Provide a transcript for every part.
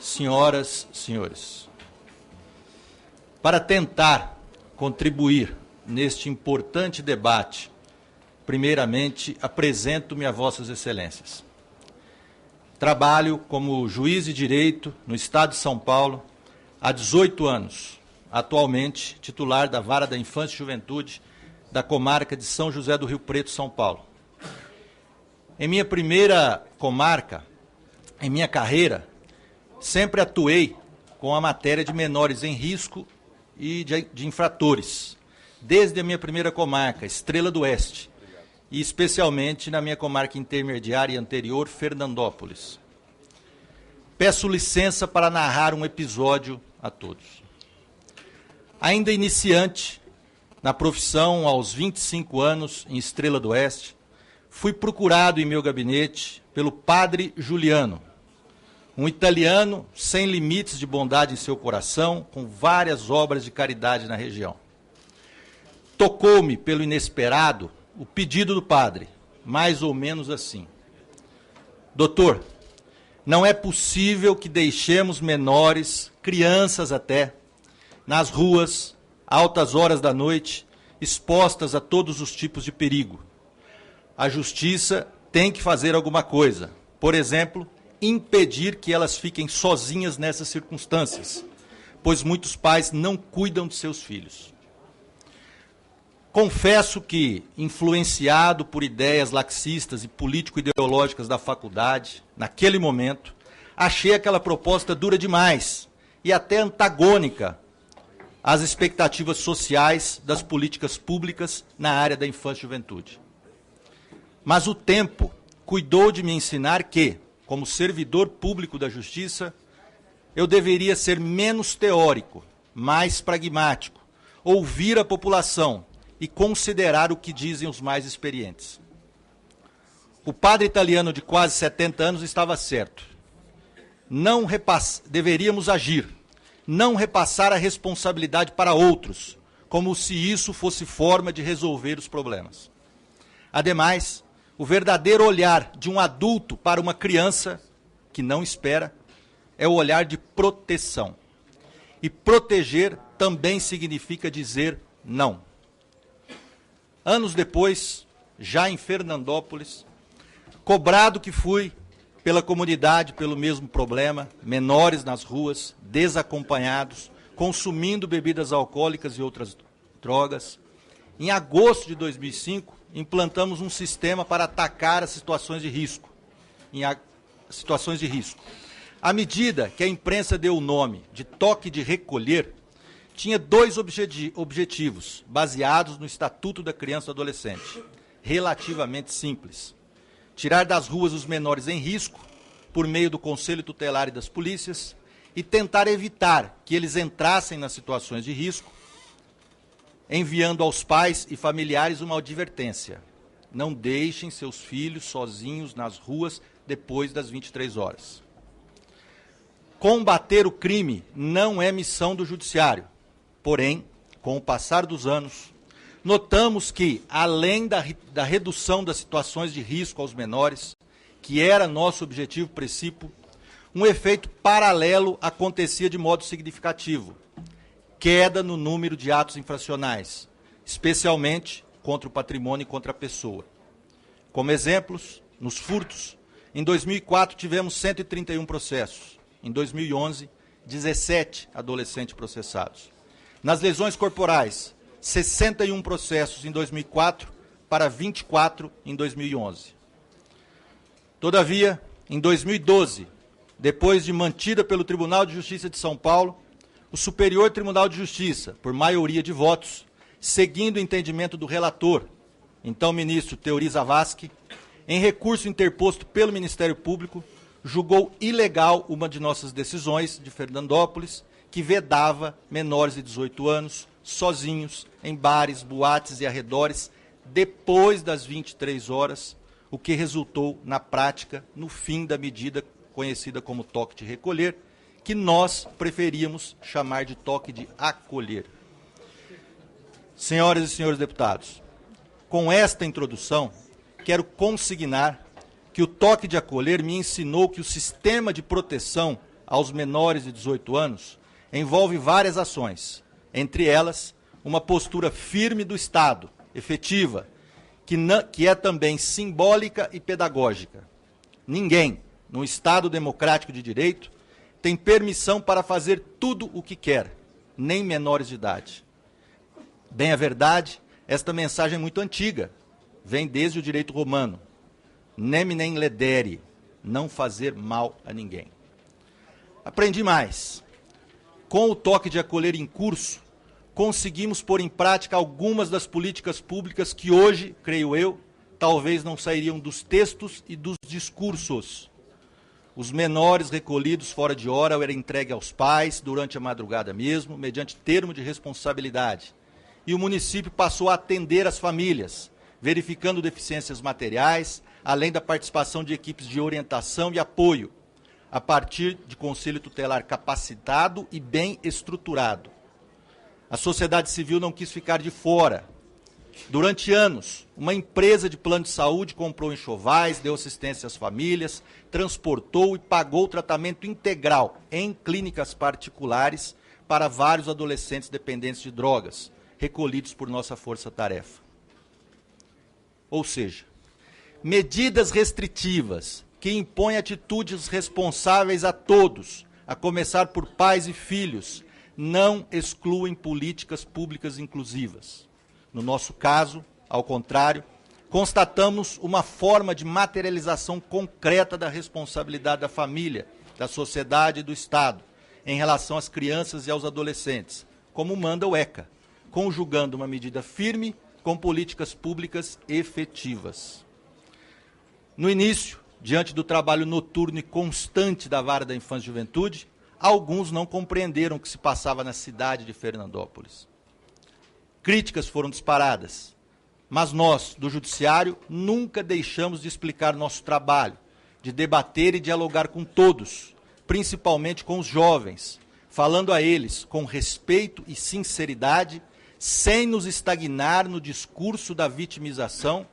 senhoras, senhores, para tentar contribuir neste importante debate, primeiramente apresento-me a Vossas Excelências. Trabalho como juiz de direito no Estado de São Paulo há 18 anos, atualmente titular da Vara da Infância e Juventude da comarca de São José do Rio Preto, São Paulo. Em minha primeira comarca, em minha carreira, sempre atuei com a matéria de menores em risco e de infratores, desde a minha primeira comarca, Estrela do Oeste, e especialmente na minha comarca intermediária e anterior, Fernandópolis. Peço licença para narrar um episódio a todos. Ainda iniciante, na profissão, aos 25 anos, em Estrela do Oeste, fui procurado em meu gabinete pelo padre Juliano, um italiano sem limites de bondade em seu coração, com várias obras de caridade na região. Tocou-me, pelo inesperado, o pedido do padre, mais ou menos assim: doutor, não é possível que deixemos menores, crianças até, nas ruas, altas horas da noite, expostas a todos os tipos de perigo. A justiça tem que fazer alguma coisa. Por exemplo, impedir que elas fiquem sozinhas nessas circunstâncias, pois muitos pais não cuidam de seus filhos. Confesso que, influenciado por ideias laxistas e político-ideológicas da faculdade, naquele momento, achei aquela proposta dura demais e até antagônica às expectativas sociais das políticas públicas na área da infância e juventude. Mas o tempo cuidou de me ensinar que, como servidor público da justiça, eu deveria ser menos teórico, mais pragmático, ouvir a população e considerar o que dizem os mais experientes. O padre italiano de quase 70 anos estava certo. Deveríamos agir, não repassar a responsabilidade para outros, como se isso fosse forma de resolver os problemas. Ademais, o verdadeiro olhar de um adulto para uma criança que não espera é o olhar de proteção. E proteger também significa dizer não. Anos depois, já em Fernandópolis, cobrado que fui pela comunidade pelo mesmo problema, menores nas ruas, desacompanhados, consumindo bebidas alcoólicas e outras drogas, em agosto de 2005, implantamos um sistema para atacar as situações de risco. À medida que a imprensa deu o nome de toque de recolher, tinha dois objetivos, baseados no Estatuto da Criança e do Adolescente, relativamente simples: tirar das ruas os menores em risco, por meio do Conselho Tutelar e das polícias, e tentar evitar que eles entrassem nas situações de risco, enviando aos pais e familiares uma advertência: não deixem seus filhos sozinhos nas ruas depois das 23 horas. Combater o crime não é missão do judiciário. Porém, com o passar dos anos, notamos que, além da redução das situações de risco aos menores, que era nosso objetivo principal, um efeito paralelo acontecia de modo significativo: queda no número de atos infracionais, especialmente contra o patrimônio e contra a pessoa. Como exemplos, nos furtos, em 2004 tivemos 131 processos, em 2011, 17 adolescentes processados. Nas lesões corporais, 61 processos em 2004 para 24 em 2011. Todavia, em 2012, depois de mantida pelo Tribunal de Justiça de São Paulo, o Superior Tribunal de Justiça, por maioria de votos, seguindo o entendimento do relator, então ministro Teori Zavascki, em recurso interposto pelo Ministério Público, julgou ilegal uma de nossas decisões de Fernandópolis, que vedava menores de 18 anos, sozinhos, em bares, boates e arredores, depois das 23 horas, o que resultou, na prática, no fim da medida conhecida como toque de recolher, que nós preferíamos chamar de toque de acolher. Senhoras e senhores deputados, com esta introdução, quero consignar que o toque de acolher me ensinou que o sistema de proteção aos menores de 18 anos envolve várias ações, entre elas uma postura firme do Estado, efetiva, que é também simbólica e pedagógica. Ninguém, num Estado democrático de direito, tem permissão para fazer tudo o que quer, nem menores de idade. Bem a verdade, esta mensagem é muito antiga, vem desde o direito romano. Neminem ledere, não fazer mal a ninguém. Aprendi mais. Com o toque de acolher em curso, conseguimos pôr em prática algumas das políticas públicas que hoje, creio eu, talvez não sairiam dos textos e dos discursos. Os menores recolhidos fora de hora eram entregues aos pais durante a madrugada mesmo, mediante termo de responsabilidade. E o município passou a atender as famílias, verificando deficiências materiais, além da participação de equipes de orientação e apoio, a partir de conselho tutelar capacitado e bem estruturado. A sociedade civil não quis ficar de fora. Durante anos, uma empresa de plano de saúde comprou enxovais, deu assistência às famílias, transportou e pagou tratamento integral em clínicas particulares para vários adolescentes dependentes de drogas, recolhidos por nossa força-tarefa. Ou seja, medidas restritivas que impõem atitudes responsáveis a todos, a começar por pais e filhos, não excluem políticas públicas inclusivas. No nosso caso, ao contrário, constatamos uma forma de materialização concreta da responsabilidade da família, da sociedade e do Estado em relação às crianças e aos adolescentes, como manda o ECA, conjugando uma medida firme com políticas públicas efetivas. No início, diante do trabalho noturno e constante da Vara da Infância e Juventude, alguns não compreenderam o que se passava na cidade de Fernandópolis. Críticas foram disparadas, mas nós, do Judiciário, nunca deixamos de explicar nosso trabalho, de debater e dialogar com todos, principalmente com os jovens, falando a eles com respeito e sinceridade, sem nos estagnar no discurso da vitimização,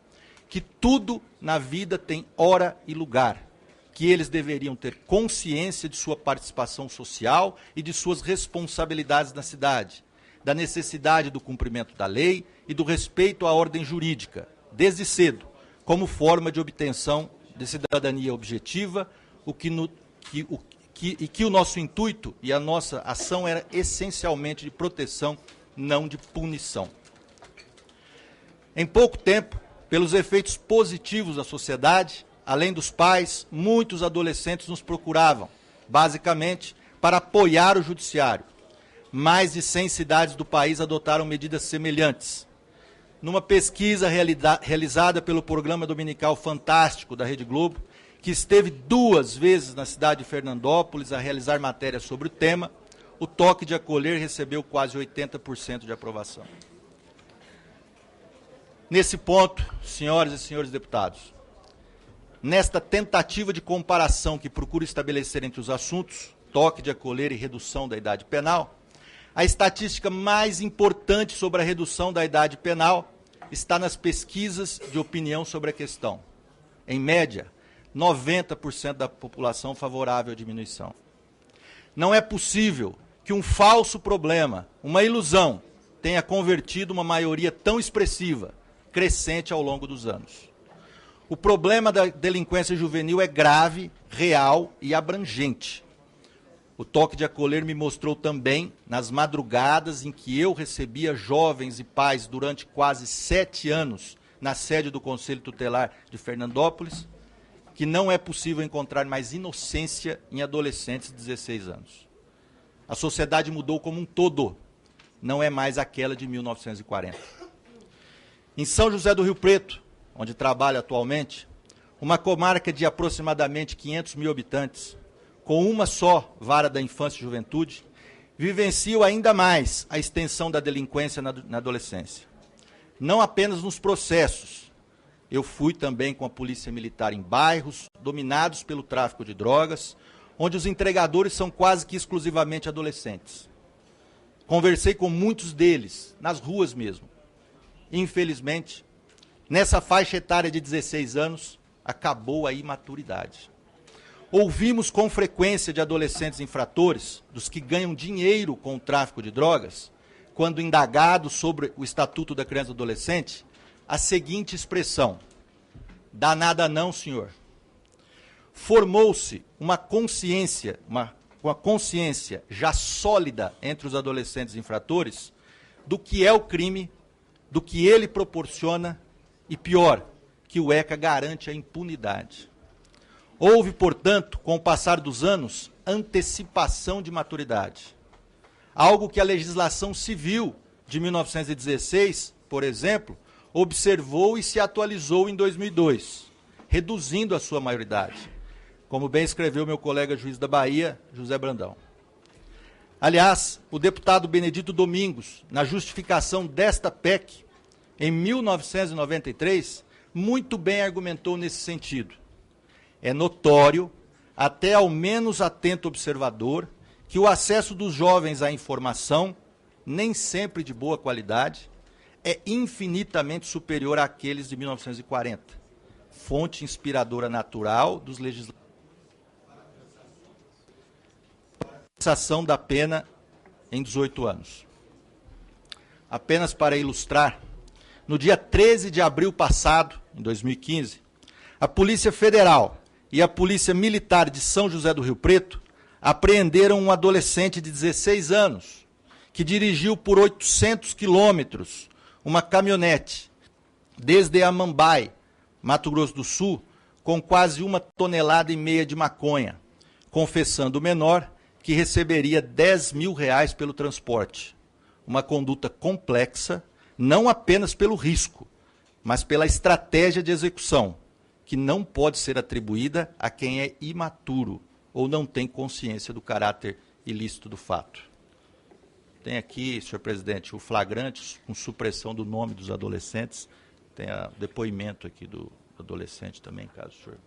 que tudo na vida tem hora e lugar, que eles deveriam ter consciência de sua participação social e de suas responsabilidades na cidade, da necessidade do cumprimento da lei e do respeito à ordem jurídica, desde cedo, como forma de obtenção de cidadania objetiva, que o nosso intuito e a nossa ação era essencialmente de proteção, não de punição. Em pouco tempo, pelos efeitos positivos da sociedade, além dos pais, muitos adolescentes nos procuravam, basicamente, para apoiar o Judiciário. Mais de 100 cidades do país adotaram medidas semelhantes. Numa pesquisa realizada pelo programa dominical Fantástico da Rede Globo, que esteve 2 vezes na cidade de Fernandópolis a realizar matéria sobre o tema, o toque de acolher recebeu quase 80% de aprovação. Nesse ponto, senhoras e senhores deputados, nesta tentativa de comparação que procuro estabelecer entre os assuntos, toque de acolher e redução da idade penal, a estatística mais importante sobre a redução da idade penal está nas pesquisas de opinião sobre a questão. Em média, 90% da população favorável à diminuição. Não é possível que um falso problema, uma ilusão, tenha convertido uma maioria tão expressiva, crescente ao longo dos anos. O problema da delinquência juvenil é grave, real e abrangente. O toque de acolher me mostrou também, nas madrugadas em que eu recebia jovens e pais durante quase 7 anos na sede do Conselho Tutelar de Fernandópolis, que não é possível encontrar mais inocência em adolescentes de 16 anos. A sociedade mudou como um todo, não é mais aquela de 1940. Em São José do Rio Preto, onde trabalho atualmente, uma comarca de aproximadamente 500 mil habitantes, com uma só vara da infância e juventude, vivenciam ainda mais a extensão da delinquência na adolescência. Não apenas nos processos. Eu fui também com a polícia militar em bairros dominados pelo tráfico de drogas, onde os entregadores são quase que exclusivamente adolescentes. Conversei com muitos deles, nas ruas mesmo. Infelizmente, nessa faixa etária de 16 anos, acabou a imaturidade. Ouvimos com frequência de adolescentes infratores, dos que ganham dinheiro com o tráfico de drogas, quando indagados sobre o Estatuto da Criança e do Adolescente, a seguinte expressão: danada não, senhor. Formou-se uma consciência já sólida entre os adolescentes infratores do que é o crime, do que ele proporciona e, pior, que o ECA garante a impunidade. Houve, portanto, com o passar dos anos, antecipação de maturidade. Algo que a legislação civil de 1916, por exemplo, observou e se atualizou em 2002, reduzindo a sua maioridade, como bem escreveu meu colega juiz da Bahia, José Brandão. Aliás, o deputado Benedito Domingos, na justificação desta PEC, em 1993, muito bem argumentou nesse sentido. É notório, até ao menos atento observador, que o acesso dos jovens à informação, nem sempre de boa qualidade, é infinitamente superior àqueles de 1940, fonte inspiradora natural dos legisladores. Fixação da pena em 18 anos. Apenas para ilustrar, no dia 13 de abril passado, em 2015, a Polícia Federal e a Polícia Militar de São José do Rio Preto apreenderam um adolescente de 16 anos que dirigiu por 800 quilômetros uma caminhonete desde Amambai, Mato Grosso do Sul, com quase 1,5 toneladas de maconha, confessando o menor que receberia R$10 mil pelo transporte. Uma conduta complexa, não apenas pelo risco, mas pela estratégia de execução, que não pode ser atribuída a quem é imaturo ou não tem consciência do caráter ilícito do fato. Tem aqui, senhor presidente, o flagrante com supressão do nome dos adolescentes. Tem o depoimento aqui do adolescente também, caso o senhor